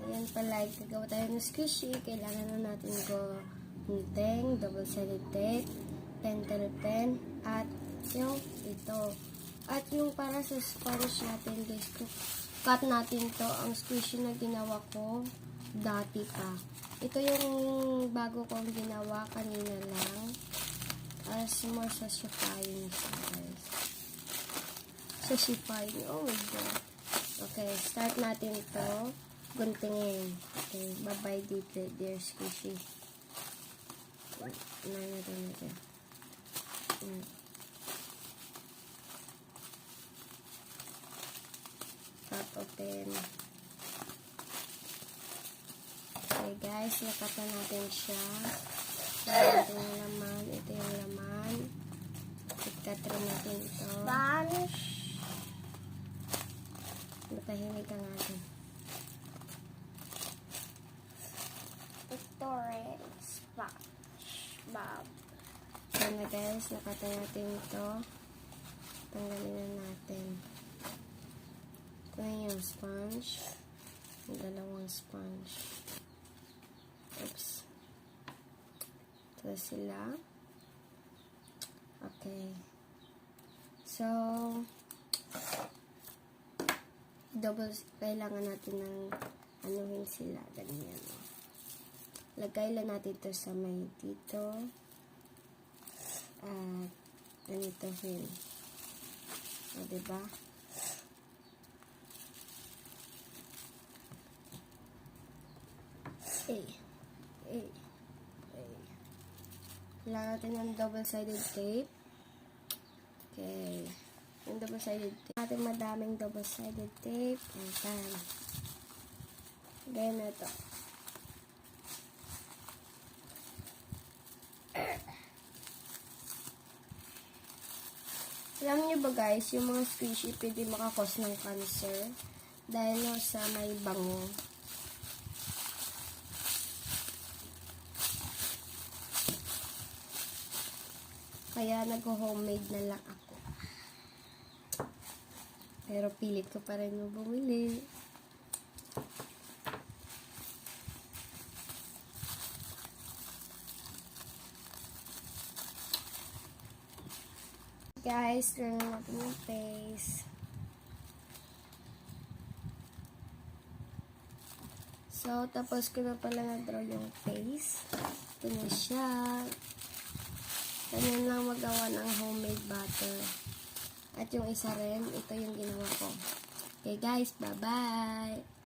Ayan pala, gagawa tayo ng squishy. Kailangan na natin gunting, double-sided tape, pentel pen, at yung ito. At yung para sa sponge natin, guys, cut natin to. Ang squishy na ginawa ko, dati pa. Ito yung bago kong ginawa kanina lang. As more satisfying siya, guys. Satisfying. Oh my God. Okay, start natin to. Guntingin. Okay, bye-bye dito, dear squishy. Natin. Top open. Okay guys, nakata natin siya. Ito yung laman. Ito yung laman. Ikat rin natin ito. Spanish. Matahimik ka natin. Ito rin. SpongeBob. So na guys, nakata natin ito. Tanggalin na natin. Ito na yung sponge. Yung dalawang sponge. Oops. Ito sila. Okay. So, kailangan natin ng anuhin sila. Ganyan. Lagay lang natin ito sa may dito. At ganito rin. O, diba? Kailangan natin ng double-sided tape. Okay. Yung double-sided tape. Natin madaming double-sided tape. Ayan. Ganyan na ito. Alam nyo ba guys, yung mga squishy pwede makakos ng cancer dahil sa may bango. Kaya nag-homemade na lang ako. Pero pilit ko pa rin yung bumili. Guys, turn natin yung face. So, tapos ko na pala na-draw yung face. Ito na siya. Ganyan lang magawa ng homemade butter. At yung isa rin, ito yung ginawa ko. Okay guys, bye-bye!